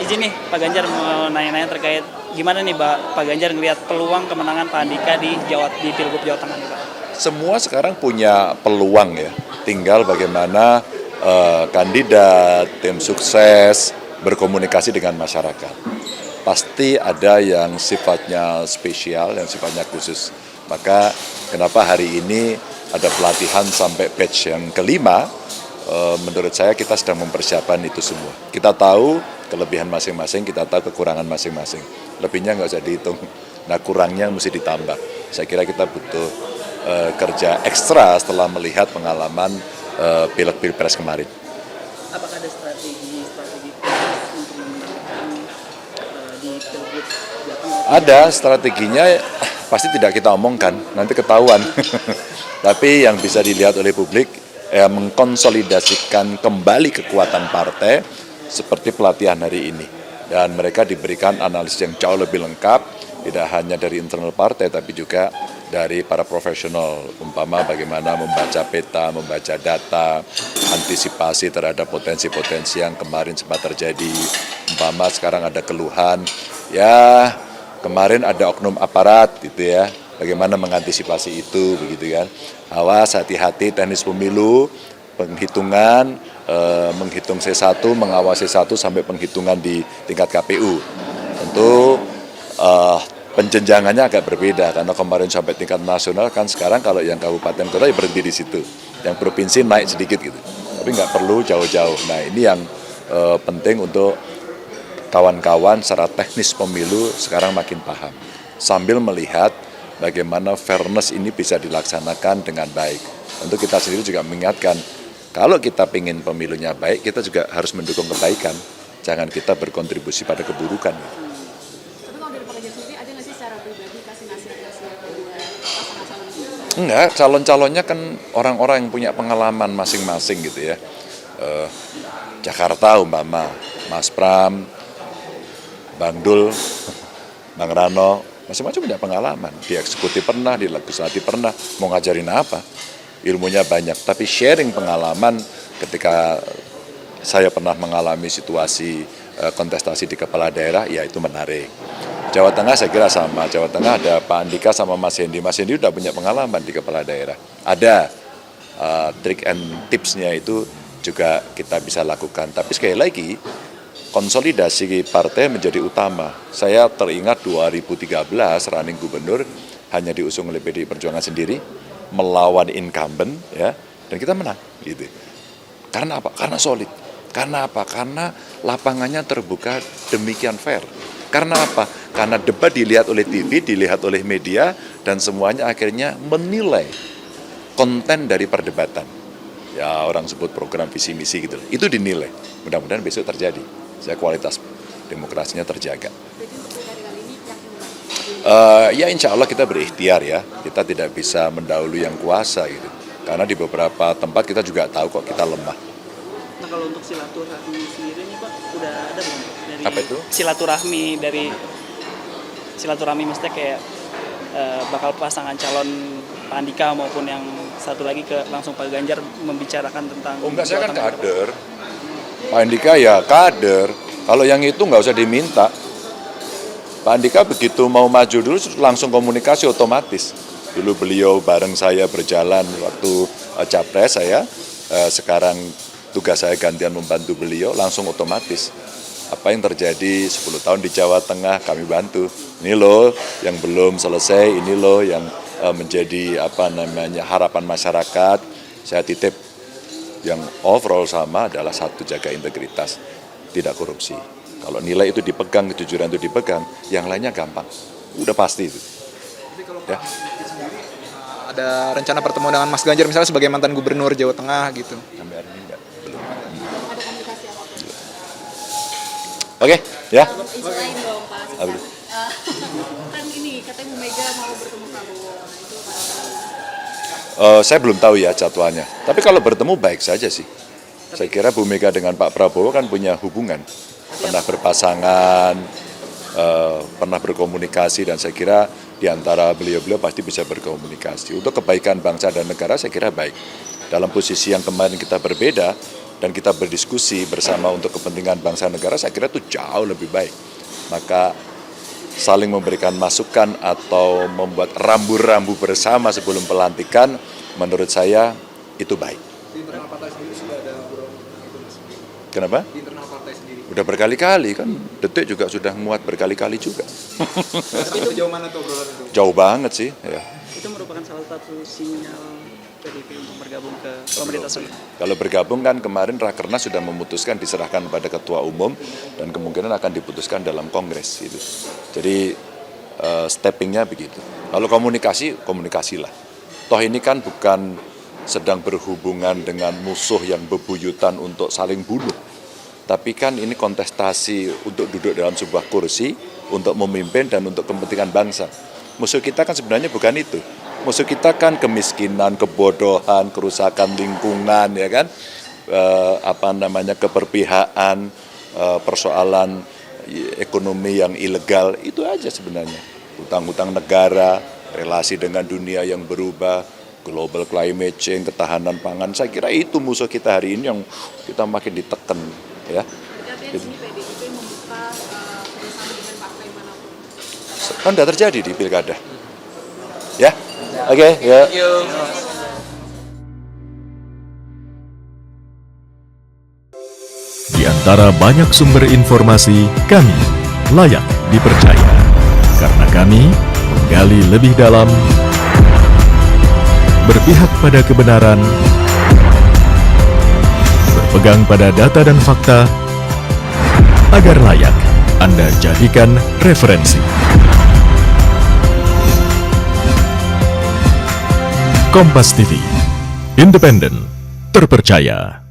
izin nih Pak Ganjar mau nanya-nanya terkait gimana nih Pak Ganjar ngelihat peluang kemenangan Pak Andika di Pilgub Jawa Tengah nih Pak? Semua sekarang punya peluang ya, tinggal bagaimana kandidat, tim sukses berkomunikasi dengan masyarakat. Pasti ada yang sifatnya spesial, yang sifatnya khusus. Maka kenapa hari ini ada pelatihan sampai batch yang kelima, menurut saya kita sedang mempersiapkan itu semua. Kita tahu kelebihan masing-masing, kita tahu kekurangan masing-masing. Lebihnya nggak usah dihitung, nah kurangnya mesti ditambah. Saya kira kita butuh kerja ekstra setelah melihat pengalaman pilek-pilpres kemarin. Apakah ada strategi untuk memenangkan di Pilgub Jawa Tengah? Ada strateginya, pasti tidak kita omongkan, nanti ketahuan. Tapi yang bisa dilihat oleh publik, mengkonsolidasikan kembali kekuatan partai seperti pelatihan hari ini. Dan mereka diberikan analisis yang jauh lebih lengkap, tidak hanya dari internal partai, tapi juga dari para profesional, umpama bagaimana membaca peta, membaca data, antisipasi terhadap potensi-potensi yang kemarin sempat terjadi. Umpama sekarang ada keluhan, ya kemarin ada oknum aparat gitu ya, bagaimana mengantisipasi itu begitu kan. Awas, hati-hati teknis pemilu, penghitungan, menghitung C1, mengawasi C1 sampai penghitungan di tingkat KPU. Tentu penjenjangannya agak berbeda karena kemarin sampai tingkat nasional kan, sekarang kalau yang kabupaten kota ya berhenti di situ, yang provinsi naik sedikit gitu, tapi nggak perlu jauh-jauh. Nah ini yang penting untuk kawan-kawan secara teknis pemilu sekarang makin paham, sambil melihat bagaimana fairness ini bisa dilaksanakan dengan baik. Tentu kita sendiri juga mengingatkan, kalau kita ingin pemilunya baik, kita juga harus mendukung kebaikan, jangan kita berkontribusi pada keburukan. Enggak, calon-calonnya kan orang-orang yang punya pengalaman masing-masing gitu ya. Jakarta umpama, Mas Pram, Bang Dul, Bang Rano, macam-macam punya pengalaman. Di eksekutif pernah, di legislatif pernah, mau ngajarin apa? Ilmunya banyak, tapi sharing pengalaman ketika saya pernah mengalami situasi kontestasi di kepala daerah, ya itu menarik. Jawa Tengah saya kira sama, Jawa Tengah ada Pak Andika sama Mas Hendi. Mas Hendi sudah punya pengalaman di kepala daerah. Ada trik and tipsnya itu juga kita bisa lakukan. Tapi sekali lagi, konsolidasi partai menjadi utama. Saya teringat 2013 running gubernur hanya diusung oleh PDI Perjuangan sendiri, melawan incumbent, ya, dan kita menang. Gitu. Karena apa? Karena solid. Karena apa? Karena lapangannya terbuka demikian fair. Karena apa? Karena debat dilihat oleh TV, dilihat oleh media, dan semuanya akhirnya menilai konten dari perdebatan. Ya orang sebut program visi misi gitu. Itu dinilai. Mudah-mudahan besok terjadi. Saya kualitas demokrasinya terjaga. Ya insya Allah kita berikhtiar ya. Kita tidak bisa mendahului yang kuasa gitu. Karena di beberapa tempat kita juga tahu kok kita lemah. Nah kalau untuk silaturahmi sendiri nih Pak, udah ada belum? Apa itu? Silaturahmi maksudnya kayak bakal pasangan calon Pak Andika maupun yang satu lagi ke langsung Pak Ganjar membicarakan tentang. Oh enggak, saya kan kader. Pak Andika ya kader. Kalau yang itu nggak usah diminta. Pak Andika begitu mau maju dulu langsung komunikasi otomatis. Dulu beliau bareng saya berjalan waktu capres saya, sekarang tugas saya gantian membantu beliau, langsung otomatis. Apa yang terjadi 10 tahun di Jawa Tengah kami bantu. Ini loh yang belum selesai, ini loh yang menjadi harapan masyarakat. Saya titip yang overall sama adalah satu, jaga integritas, tidak korupsi. Kalau nilai itu dipegang, kejujuran itu dipegang, yang lainnya gampang. Udah pasti itu. Jadi kalau Pak Andika sendiri ada rencana pertemuan dengan Mas Ganjar misalnya sebagai mantan gubernur Jawa Tengah gitu? Sampai hari ini enggak, belum. Oke, ya. Selain dong Pak Sisan. Kan ini katanya Bu Mega mau bertemu Prabowo. Nah, itu Saya belum tahu ya jadwalnya. Tapi kalau bertemu baik saja sih. Saya kira Bu Mega dengan Pak Prabowo kan punya hubungan. Pernah berpasangan, pernah berkomunikasi, dan saya kira di antara beliau-beliau pasti bisa berkomunikasi. Untuk kebaikan bangsa dan negara saya kira baik. Dalam posisi yang kemarin kita berbeda, dan kita berdiskusi bersama untuk kepentingan bangsa negara, saya kira itu jauh lebih baik. Maka saling memberikan masukan atau membuat rambu-rambu bersama sebelum pelantikan, menurut saya itu baik. Di internal partai sendiri sudah ada obrolan itu, Mas? Kenapa? Di internal partai sendiri. Udah berkali-kali kan, Detik juga sudah muat berkali-kali juga. Tapi sejauh mana tuh obrolan itu? Jauh banget sih. Ya. Itu merupakan salah satu sinyal PDIP untuk bergabung ke pemerintah sendiri. Kalau bergabung kan kemarin Rakernas sudah memutuskan diserahkan pada Ketua Umum dan kemungkinan akan diputuskan dalam Kongres gitu. Jadi steppingnya begitu. Kalau komunikasilah. Toh ini kan bukan sedang berhubungan dengan musuh yang bebuyutan untuk saling bunuh. Tapi kan ini kontestasi untuk duduk dalam sebuah kursi, untuk memimpin dan untuk kepentingan bangsa. Musuh kita kan sebenarnya bukan itu. Musuh kita kan kemiskinan, kebodohan, kerusakan lingkungan, ya kan, keberpihakan, persoalan ekonomi yang ilegal, itu aja sebenarnya. Hutang-hutang negara, relasi dengan dunia yang berubah, global climate change, ketahanan pangan. Saya kira itu musuh kita hari ini yang kita makin ditekan, ya. Artinya di sini PDIP membuka kerjasama dengan partai manapun. Kan sudah terjadi di pilkada, ya. Oke, ya. Di antara banyak sumber informasi, kami layak dipercaya. Karena kami menggali lebih dalam, berpihak pada kebenaran, berpegang pada data dan fakta, agar layak Anda jadikan referensi. Kompas TV, independen, terpercaya.